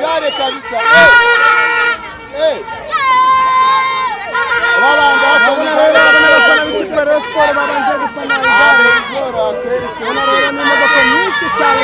igare kabisa. Babanga bafana n'abafana b'ikipe ya Sport babanje gufana igare. Rero ni imodoka nyinshi cyane.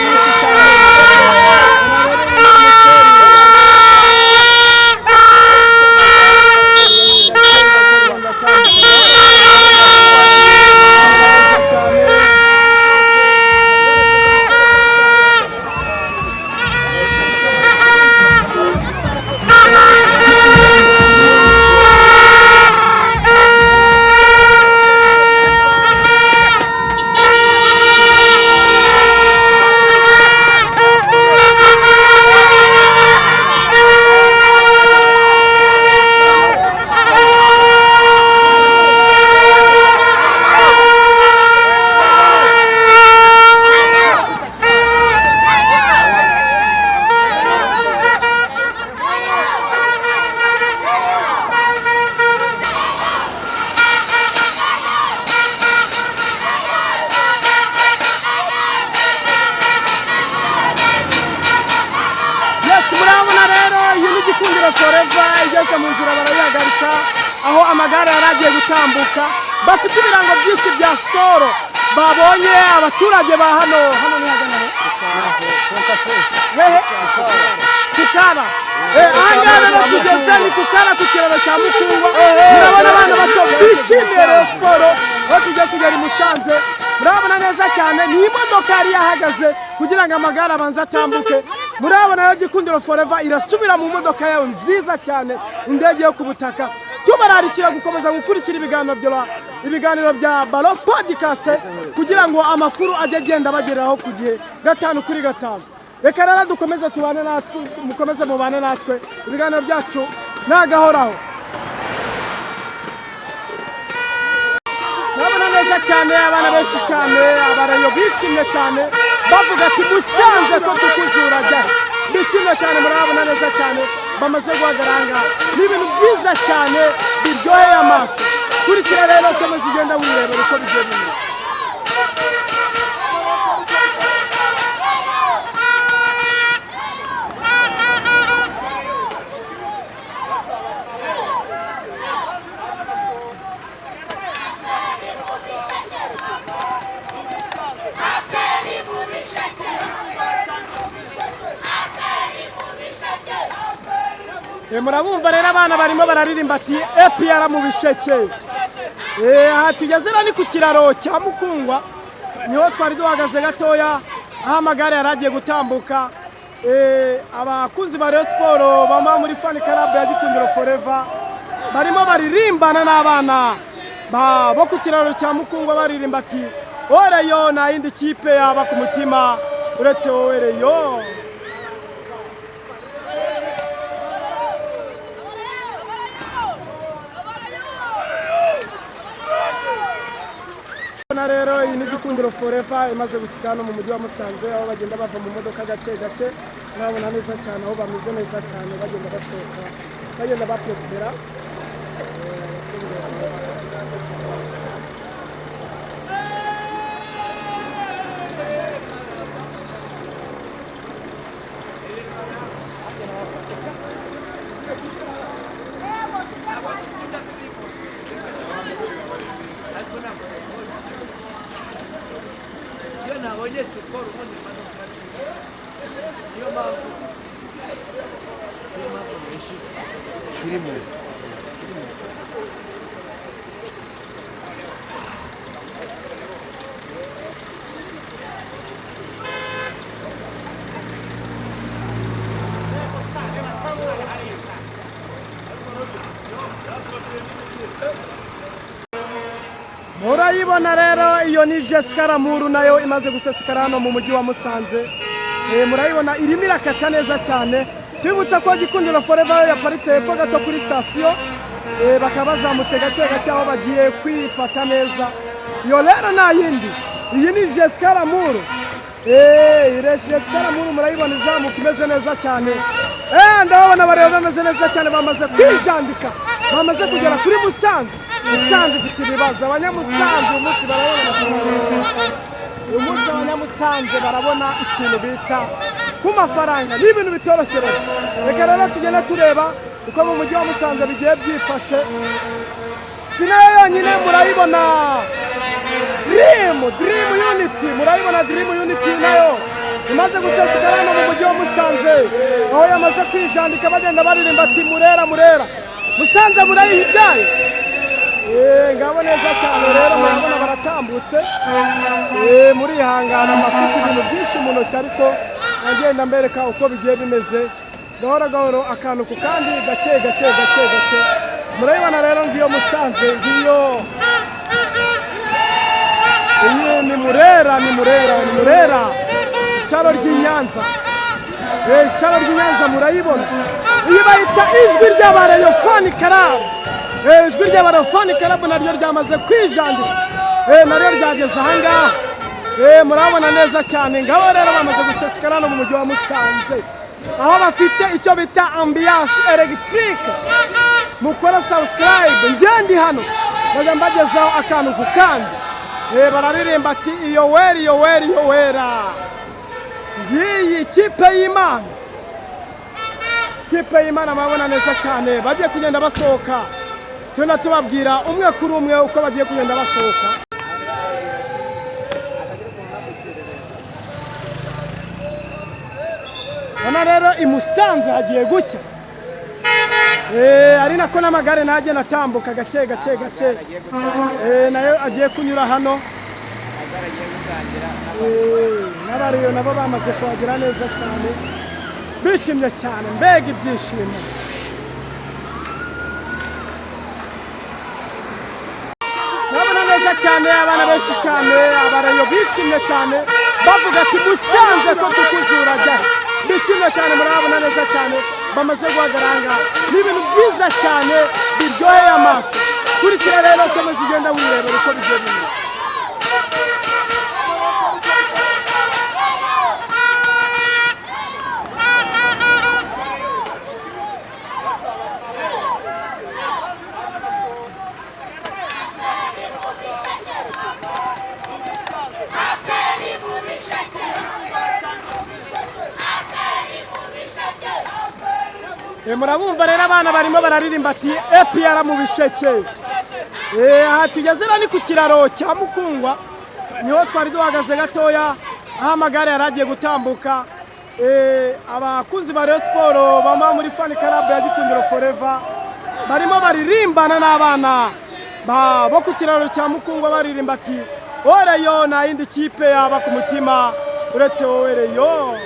Aho amagare yaragiye gutambuka bafite ibirango byinshi bya Skol babonye abaturage ba hano ni haganaro Kukara ahangana tugeze ni Kukara ku kiraro cya Mukungwa murabona abana bato bishimiye Skol batujya kugera i Musanze murabona neza cyane ni imodoka yari yahagaze kugira ngo amagare abanza atambuke murabona yo Gikundiro Forever irasubira mu modoka yayo nziza cyane indege yo ku butaka tubararikira gukomeza gukurikira ibiganiro bya Ballon Podcast kugira ngo amakuru ajye agenda bageraho ku gihe 5 kuri 5 reka rero dukomeze tubane natwe mukomeze mubane natwe ibiganiro byacu nagahoraho nabona neza cyane abana benshi cyane abarayo bishimye cyane bavuga ati Musanze ko tukuzura jya bishimye cyane murabona neza cyane bamaze guhagaranga n'ibintu byiza cyane biryoheye amaso kurikira rero komeza ugenda wireba uko bigenda murabumva rero abana barimo bararirimba ati EPR mu bisheke aha tugeze ni ku kiraro cya Mukungwa niho twari duhagaze gatoya aho amagare yaragiye gutambuka abakunzi ba Rayon Sport bama muri fan club ya Gikundiro Forever barimo baririmbana n'abana bo ku kiraro cya Mukungwa baririmba ati oreyo na yindi kipe yaba ku mutima uretse wowe reyo rero iyi ni Gikundiro Forever imaze gushyikana mu mujyi wa Musanze aho bagenda bava mu modoka gace nabona neza cyane aho bameze neza cyane bagenda basohoka bagenda bapepera nabonye Skol ubundi imodoka niyo mpamvu yishize Primus murayibona rero iyo ni Jessica Ramuru nayo imaze gusesekara hano mu mujyi wa Musanze murayibona irimo irakata neza cyane twibutsa ko Gikundiro Forever yaparitse hepfo gato kuri station bakaba bazamutse gace aho bagiye kwifata neza iyo rero nta yindi iyi ni Jessica Ramuru Jessica Ramuru murayibona izamuka imeze neza cyane ndabona bareba bameze neza cyane bamaze kwijandika bamaze kugera kuri Musanze ifite ibibazo abanyamusanze umunsi barabona umunsi abanyamusanze barabona ikintu bita ku mafaranga ni ibintu bitoroshye rero. Reka rero tugenda tureba uko mu mujyi wa Musanze bigiye byifashe. Sinayo yonyine murayibona Dream Unity, murayibona Dream Unity nayo imaze gusesekara hano mu mujyi wa Musanze, aho yamaze kwijandika bagenda baririmba ati Murera Murera, Musanze murayihibyaye. Ngabo neza cyane rero murabona baratambutse, murihangana mafite ibintu byinshi mu ntoki ariko agenda mbereka uko bigiye bimeze gahoro gahoro akantu ku kandi gake gake. Murayibona rero ngiyo Musanze ngiyo, iyi ni Murera isaro ry'Inyanza. Isaro ry'Inyanza murayibona, iyi bayita ijwi ry'abareyo fani karabu. Ijwi ry'abareyo fani karabu naryo ryamaze kwijandika, naryo ryageze ahangaha. Murabona neza cyane, ngabo rero bamaze gusesekara hano mu mujyi wa Musanze, aho bafite icyo bita ambiance electrique. Mukora subscribe, ngendi hano baga mbagezaho akantu ku kandi. Bararirimba ati iyo wera ngiyi kipe y'Imana. Mabona neza cyane bagiye kugenda basohoka, tuna tubabwira umwe kuri umwe uko bagiye kugenda basohoka. Hano rero i Musanze hagiye gushya, ari nako n'amagare nagenda atambuka gake nayo agiye kunyura hano. N'abariyo nabo bamaze kuhagera neza cyane, bishimye cyane, mbega ibyishimo. Nabona neza cyane, abana benshi cyane, abariyo bishimye cyane, bavuga ati Musanze ko tukuzura jya. Bishimye cyane, murabona neza cyane, bamaze guhagaranga. Ni ibintu byiza cyane biryoheye amaso. Kurikira rero komeza ugenda wirebera uko bigiye bimeze. Murabumva rero abana barimo bararirimba ati APR mu Bisheke. Aha tugeze ni ku kiraro cya Mukungwa, niho twari duhagaze gatoya, aho amagare yaragiye gutambuka. Abakunzi ba Rayon Sport bama muri fan club ya Gikundiro Forever barimo baririmbana n'abana bo ku kiraro cya Mukungwa baririmba ati oreyo na indi kipe yaba ku mutima uretse wowe reyo.